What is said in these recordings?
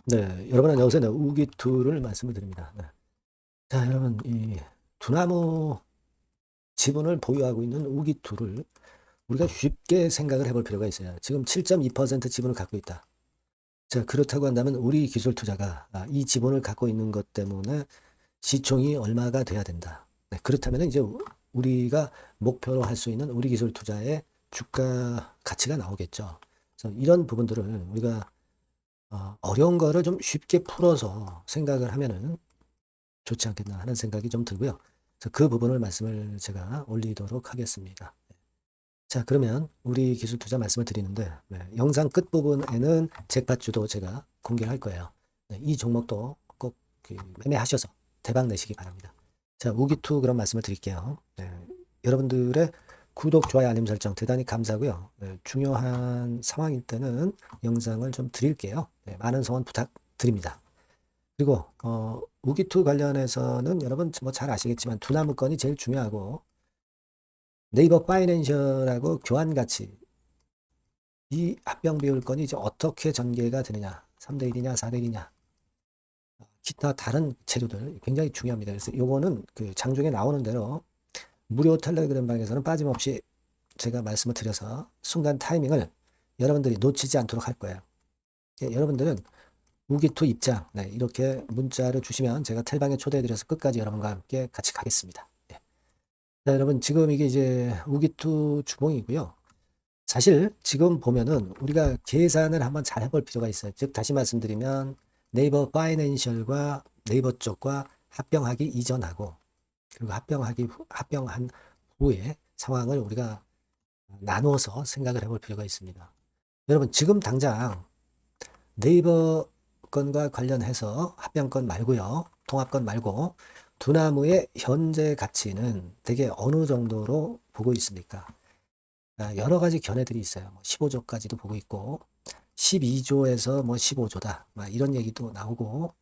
네, 여러분 여기서 우기투를 말씀을 드립니다. 네. 자, 여러분 이 두나무 지분을 보유하고 있는 우기투를 우리가 쉽게 생각을 해볼 필요가 있어요. 지금 7.2% 지분을 갖고 있다. 자, 그렇다고 한다면 우리 기술 투자가 이 지분을 갖고 있는 것 때문에 시총이 얼마가 돼야 된다. 네, 그렇다면 이제 우리가 목표로 할 수 있는 우리 기술 투자의 주가 가치가 나오겠죠. 그래서 이런 부분들을 우리가 어려운 거를 좀 쉽게 풀어서 생각을 하면은 좋지 않겠나 하는 생각이 좀 들고요. 그래서 그 부분을 말씀을 제가 올리도록 하겠습니다. 자, 그러면 우리 기술 투자 말씀을 드리는데, 네, 영상 끝부분에는 잭팟주도 제가 공개할 거예요. 네, 이 종목도 꼭그 매매하셔서 대박 내시기 바랍니다. 자, 우기투 그런 말씀을 드릴게요. 네, 여러분들의 구독, 좋아요, 알림 설정 대단히 감사하고요. 네, 중요한 상황일 때는 영상을 좀 드릴게요. 네, 많은 성원 부탁드립니다. 그리고 우기투 관련해서는 여러분 뭐 잘 아시겠지만 두나무 건이 제일 중요하고 네이버 파이낸셜하고 교환 가치 이 합병 비율 건이 이제 어떻게 전개가 되느냐 3대 1이냐 4대 1이냐 기타 다른 재료들 굉장히 중요합니다. 그래서 요거는 그 장중에 나오는 대로 무료 텔레그램 방에서는 빠짐없이 제가 말씀을 드려서 순간 타이밍을 여러분들이 놓치지 않도록 할 거예요. 예, 여러분들은 우기투 입장 네, 이렇게 문자를 주시면 제가 텔방에 초대해드려서 끝까지 여러분과 함께 같이 가겠습니다. 예. 자, 여러분 지금 이게 이제 우기투 주봉이고요. 사실 지금 보면은 우리가 계산을 한번 잘 해볼 필요가 있어요. 즉 다시 말씀드리면 네이버 파이낸셜과 네이버 쪽과 합병하기 이전하고 그리고 합병한 후의 상황을 우리가 나누어서 생각을 해볼 필요가 있습니다. 여러분 지금 당장 네이버 건과 관련해서 합병건 말고요. 통합건 말고 두나무의 현재 가치는 대개 어느 정도로 보고 있습니까? 여러 가지 견해들이 있어요. 15조까지도 보고 있고 12조에서 뭐 15조다. 막 이런 얘기도 나오고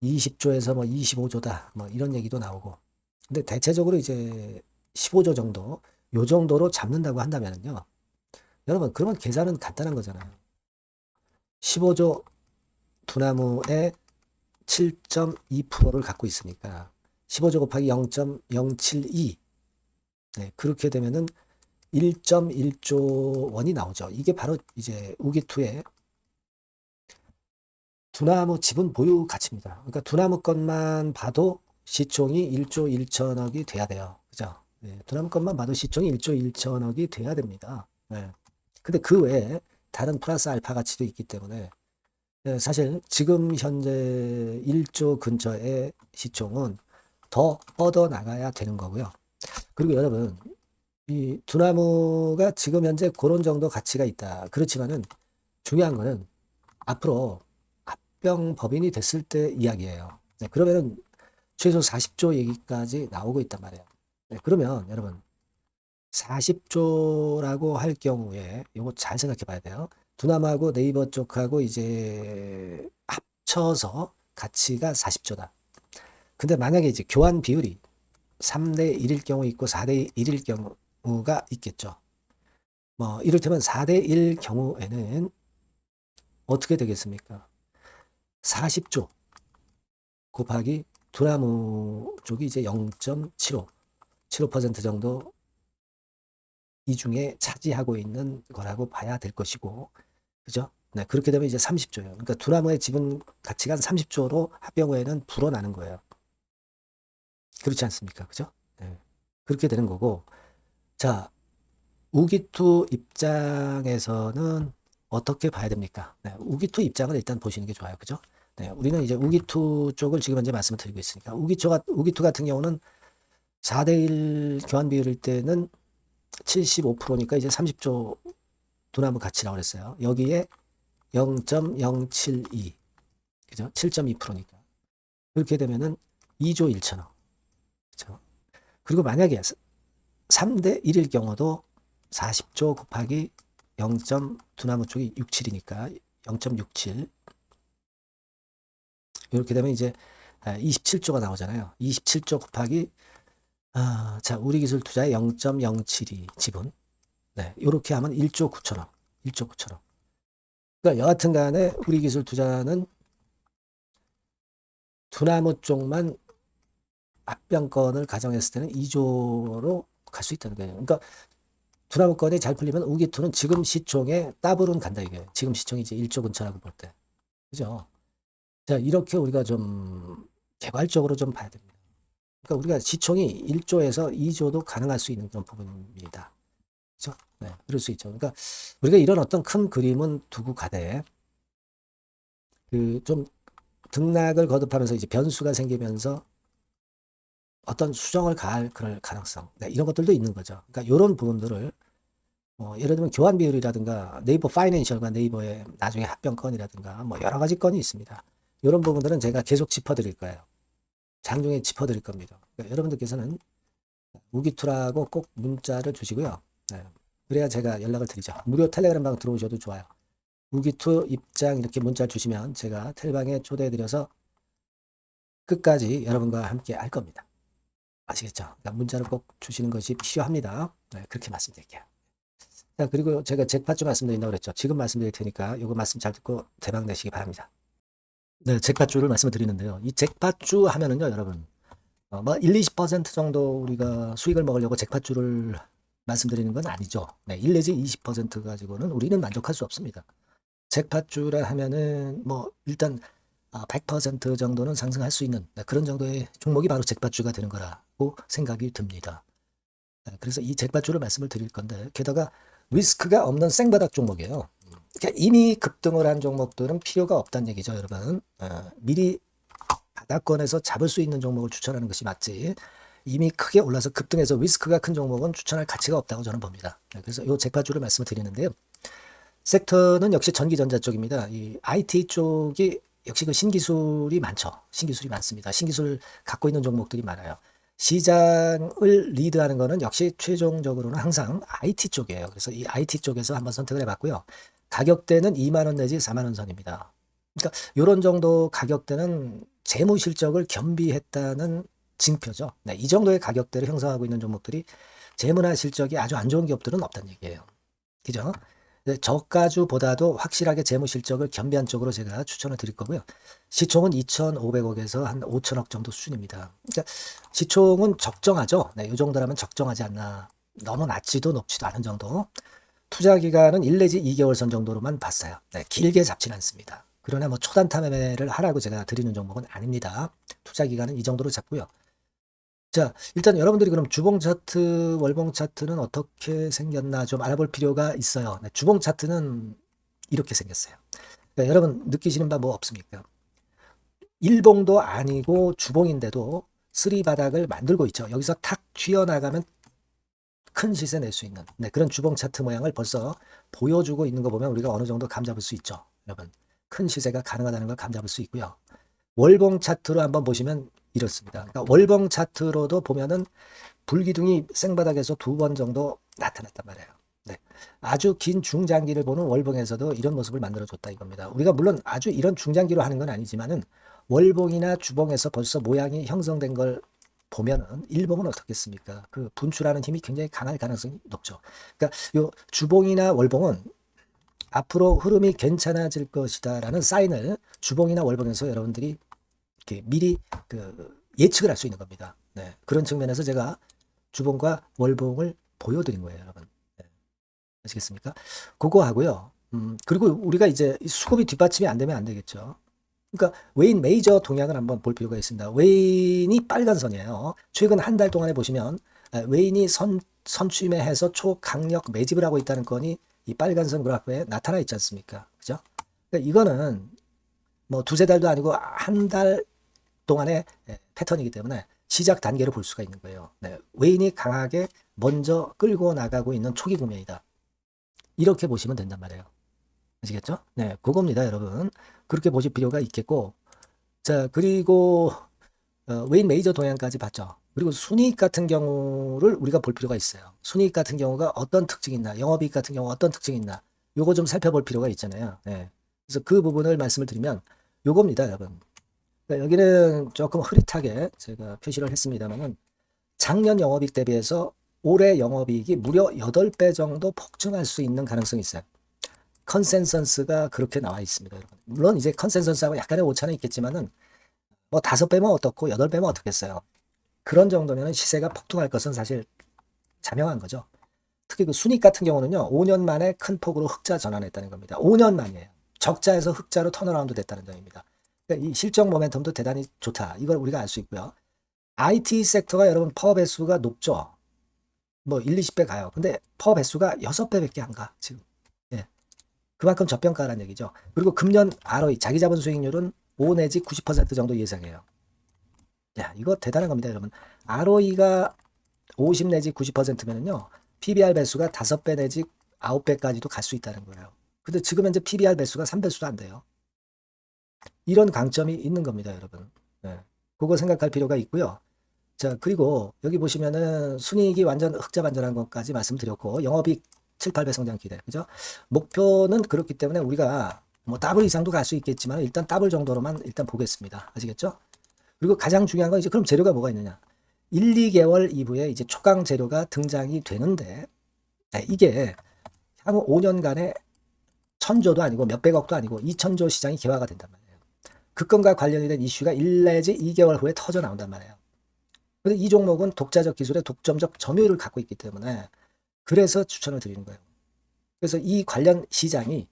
20조에서 뭐 25조다. 뭐 이런 얘기도 나오고. 근데 대체적으로 이제 15조 정도 요 정도로 잡는다고 한다면요. 여러분 그러면 계산은 간단한 거잖아요. 15조 두나무의 7.2%를 갖고 있으니까 15조 곱하기 0.072 네, 그렇게 되면은 1.1조 원이 나오죠. 이게 바로 이제 우기투의 두나무 지분 보유 가치입니다. 그러니까 두나무 것만 봐도 시총이 1조 1천억이 돼야 돼요. 그죠? 네, 두나무 것만 봐도 시총이 1조 1천억이 돼야 됩니다. 네. 근데 그 외에 다른 플러스 알파 가치도 있기 때문에 네, 사실 지금 현재 1조 근처의 시총은 더 뻗어 나가야 되는 거고요. 그리고 여러분, 이 두나무가 지금 현재 그런 정도 가치가 있다. 그렇지만은 중요한 거는 앞으로 합병 법인이 됐을 때 이야기예요. 네, 그러면은 최소 40조 얘기까지 나오고 있단 말이에요. 네, 그러면 여러분 40조라고 할 경우에 이거 잘 생각해 봐야 돼요. 두나무하고 네이버 쪽하고 이제 합쳐서 가치가 40조다. 근데 만약에 이제 교환 비율이 3대 1일 경우 있고 4대 1일 경우가 있겠죠. 뭐 이를테면 4대 1 경우에는 어떻게 되겠습니까? 40조 곱하기 두나무 쪽이 이제 0.75, 75% 정도 이 중에 차지하고 있는 거라고 봐야 될 것이고, 그죠? 네, 그렇게 되면 이제 30조예요. 그러니까 두나무의 지분 가치가 30조로 합병 후에는 불어나는 거예요. 그렇지 않습니까? 그죠? 네, 그렇게 되는 거고, 자, 우기투 입장에서는 어떻게 봐야 됩니까? 네, 우기투 입장을 일단 보시는 게 좋아요. 그죠? 네, 우리는 이제 우기투 쪽을 지금 현재 말씀을 드리고 있으니까, 우기투 같은 경우는 4대1 교환 비율일 때는 75%니까 이제 30조 두나무 가치라고 그랬어요. 여기에 0.072, 그죠? 7.2%니까. 그렇게 되면은 2조 1천억. 그죠? 그리고 만약에 3대 1일 경우도 40조 곱하기 0. 두나무 쪽이 67이니까 0.67. 이렇게 되면 이제 27조가 나오잖아요. 27조 곱하기 자, 우리 기술 투자의 0.072 지분. 네, 이렇게 하면 1조 9천억. 1조 9천억. 그러니까 여하튼 간에 우리 기술 투자는 두나무 쪽만 합병권을 가정했을 때는 2조로 갈 수 있다는 거예요. 그러니까 두나무 건이 잘 풀리면 우기투는 지금 시총에 따블은 간다 이게. 지금 시총이 이제 1조 근처라고 볼 때. 그죠? 자, 이렇게 우리가 좀 개괄적으로 좀 봐야 됩니다. 그러니까 우리가 시총이 1조에서 2조도 가능할 수 있는 그런 부분입니다. 그렇죠? 네, 그럴 수 있죠. 그러니까 우리가 이런 어떤 큰 그림은 두고 가되 그 좀 등락을 거듭하면서 이제 변수가 생기면서 어떤 수정을 가할 그럴 가능성, 네, 이런 것들도 있는 거죠. 그러니까 이런 부분들을 예를 들면 교환 비율이라든가 네이버 파이낸셜과 네이버의 나중에 합병건이라든가 뭐 여러 가지 건이 있습니다. 이런 부분들은 제가 계속 짚어드릴 거예요. 장중에 짚어드릴 겁니다. 그러니까 여러분들께서는 우기투라고 꼭 문자를 주시고요. 네. 그래야 제가 연락을 드리죠. 무료 텔레그램 방 들어오셔도 좋아요. 우기투 입장 이렇게 문자 주시면 제가 텔방에 초대해드려서 끝까지 여러분과 함께 할 겁니다. 아시겠죠? 그러니까 문자를 꼭 주시는 것이 필요합니다. 네, 그렇게 말씀드릴게요. 자, 그리고 제가 잭팟주 말씀드린다고 그랬죠. 지금 말씀드릴 테니까 이거 말씀 잘 듣고 대박 내시기 바랍니다. 네, 잭팟주를 말씀을 드리는데요. 이 잭팟주 하면은요, 여러분, 뭐 1, 20% 정도 우리가 수익을 먹으려고 잭팟주를 말씀드리는 건 아니죠. 네, 1 내지 20% 가지고는 우리는 만족할 수 없습니다. 잭팟주라 하면은 뭐 일단 100% 정도는 상승할 수 있는 그런 정도의 종목이 바로 잭팟주가 되는 거라고 생각이 듭니다. 그래서 이 잭팟주를 말씀을 드릴 건데 게다가 리스크가 없는 생바닥 종목이에요. 그러니까 이미 급등을 한 종목들은 필요가 없다는 얘기죠, 여러분. 미리 바닥권에서 잡을 수 있는 종목을 추천하는 것이 맞지. 이미 크게 올라서 급등해서 리스크가 큰 종목은 추천할 가치가 없다고 저는 봅니다. 그래서 이 잭팟주를 말씀을 드리는데요. 섹터는 역시 전기전자 쪽입니다. 이 IT 쪽이 역시 그 신기술이 많죠. 신기술이 많습니다. 신기술 갖고 있는 종목들이 많아요. 시장을 리드하는 거는 역시 최종적으로는 항상 IT 쪽이에요. 그래서 이 IT 쪽에서 한번 선택을 해봤고요. 가격대는 2만 원 내지 4만 원 선입니다. 그러니까 이런 정도 가격대는 재무 실적을 겸비했다는 징표죠. 네, 이 정도의 가격대를 형성하고 있는 종목들이 재무나 실적이 아주 안 좋은 기업들은 없다는 얘기예요. 그죠? 저가주보다도 확실하게 재무 실적을 겸비한 쪽으로 제가 추천을 드릴 거고요. 시총은 2,500억에서 한 5천억 정도 수준입니다. 그러니까 시총은 적정하죠. 네, 이 정도라면 적정하지 않나. 너무 낮지도 높지도 않은 정도. 투자 기간은 1 내지 2개월 선 정도로만 봤어요. 네, 길게 잡진 않습니다. 그러나 뭐 초단타 매매를 하라고 제가 드리는 종목은 아닙니다. 투자 기간은 이 정도로 잡고요. 자, 일단 여러분들이 그럼 주봉 차트, 월봉 차트는 어떻게 생겼나 좀 알아볼 필요가 있어요. 네, 주봉 차트는 이렇게 생겼어요. 그러니까 여러분 느끼시는 바 뭐 없습니까? 일봉도 아니고 주봉인데도 쓰리 바닥을 만들고 있죠. 여기서 탁 튀어나가면 큰 시세 낼 수 있는 그런 주봉 차트 모양을 벌써 보여주고 있는 거 보면 우리가 어느 정도 감잡을 수 있죠. 여러분, 큰 시세가 가능하다는 걸 감잡을 수 있고요. 월봉 차트로 한번 보시면 이렇습니다. 그러니까 월봉 차트로도 보면은 불기둥이 생바닥에서 2번 정도 나타났단 말이에요. 네. 아주 긴 중장기를 보는 월봉에서도 이런 모습을 만들어줬다 이겁니다. 우리가 물론 아주 이런 중장기로 하는 건 아니지만은 월봉이나 주봉에서 벌써 모양이 형성된 걸 보면은 일봉은 어떻겠습니까? 그 분출하는 힘이 굉장히 강할 가능성이 높죠. 그러니까 요 주봉이나 월봉은 앞으로 흐름이 괜찮아질 것이다라는 사인을 주봉이나 월봉에서 여러분들이 이렇게 미리 예측을 할 수 있는 겁니다. 네. 그런 측면에서 제가 주봉과 월봉을 보여드린 거예요, 여러분. 네. 아시겠습니까? 그거 하고요. 그리고 우리가 이제 수급이 뒷받침이 안 되면 안 되겠죠. 그러니까 웨인 메이저 동향을 한번 볼 필요가 있습니다. 웨인이 빨간 선이에요. 최근 한 달 동안에 보시면 웨인이 선취매해서 초강력 매집을 하고 있다는 건이 이 빨간 선 그래프에 나타나 있지 않습니까? 그죠? 그러니까 이거는 뭐 두세 달도 아니고 한 달 동안의 패턴이기 때문에 시작 단계로 볼 수가 있는 거예요. 네, 웨인이 강하게 먼저 끌고 나가고 있는 초기 구매이다. 이렇게 보시면 된단 말이에요. 아시겠죠? 네, 그겁니다, 여러분. 그렇게 보실 필요가 있겠고, 자, 그리고 웨인 메이저 동향까지 봤죠. 그리고 순이익 같은 경우를 우리가 볼 필요가 있어요. 순이익 같은 경우가 어떤 특징이 있나, 영업이익 같은 경우 어떤 특징이 있나, 요거 좀 살펴볼 필요가 있잖아요. 네. 그래서 그 부분을 말씀을 드리면 요겁니다, 여러분. 그러니까 여기는 조금 흐릿하게 제가 표시를 했습니다만은 작년 영업이익 대비해서 올해 영업이익이 무려 8배 정도 폭증할 수 있는 가능성이 있어요. 컨센서스가 그렇게 나와 있습니다, 여러분. 물론 이제 컨센서스하고 약간의 오차는 있겠지만은 뭐 5배면 어떻고 8배면 어떻겠어요. 그런 정도면 시세가 폭등할 것은 사실 자명한 거죠. 특히 그 순익 같은 경우는요, 5년 만에 큰 폭으로 흑자 전환했다는 겁니다. 5년 만이에요. 적자에서 흑자로 턴어라운드 됐다는 점입니다. 그러니까 이 실적 모멘텀도 대단히 좋다. 이걸 우리가 알 수 있고요. IT 섹터가 여러분 퍼 배수가 높죠. 뭐 1, 20배 가요. 근데 퍼 배수가 6배밖에 안 가, 지금. 예. 그만큼 저평가라는 얘기죠. 그리고 금년 ROE, 자기 자본 수익률은 5 내지 90% 정도 예상해요. 야, 이거 대단한 겁니다, 여러분. ROE가 50 내지 90%면은요, PBR 배수가 5배 내지 9배까지도 갈 수 있다는 거예요. 근데 지금 현재 PBR 배수가 3배수도 안 돼요. 이런 강점이 있는 겁니다, 여러분. 네. 그거 생각할 필요가 있고요. 자, 그리고 여기 보시면은 순이익이 완전 흑자 반전한 것까지 말씀드렸고, 영업이익 7, 8배 성장 기대. 그죠? 목표는 그렇기 때문에 우리가 뭐 더블 이상도 갈 수 있겠지만 일단 더블 정도로만 일단 보겠습니다. 아시겠죠? 그리고 가장 중요한 건 이제 그럼 재료가 뭐가 있느냐? 1, 2개월 이후에 이제 초강 재료가 등장이 되는데, 네, 이게 향후 5년간에 1000조도 아니고 몇백억도 아니고 2000조 시장이 개화가 된단 말이에요. 그 건과 관련이 된 이슈가 1 내지 2개월 후에 터져 나온단 말이에요. 근데 이 종목은 독자적 기술의 독점적 점유율을 갖고 있기 때문에 그래서 추천을 드리는 거예요. 그래서 이 관련 시장이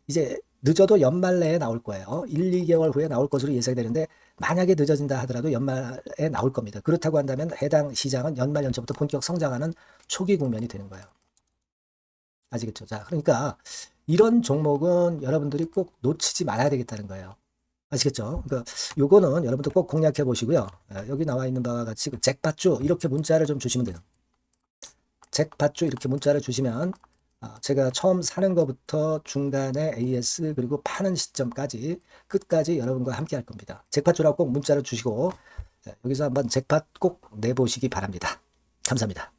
이제 늦어도 연말 내에 나올 거예요. 1, 2개월 후에 나올 것으로 예상되는데 만약에 늦어진다 하더라도 연말에 나올 겁니다. 그렇다고 한다면 해당 시장은 연말 연초부터 본격 성장하는 초기 국면이 되는 거예요. 아시겠죠? 자, 그러니까 이런 종목은 여러분들이 꼭 놓치지 말아야 되겠다는 거예요. 아시겠죠? 그러니까 요거는 여러분들 꼭 공략해 보시고요. 여기 나와 있는 바와 같이 그 잭팟주 이렇게 문자를 좀 주시면 돼요. 잭팟주 이렇게 문자를 주시면 제가 처음 사는 것부터 중간에 AS 그리고 파는 시점까지 끝까지 여러분과 함께 할 겁니다. 잭팟주라고 꼭 문자를 주시고 여기서 한번 잭팟 꼭 내보시기 바랍니다. 감사합니다.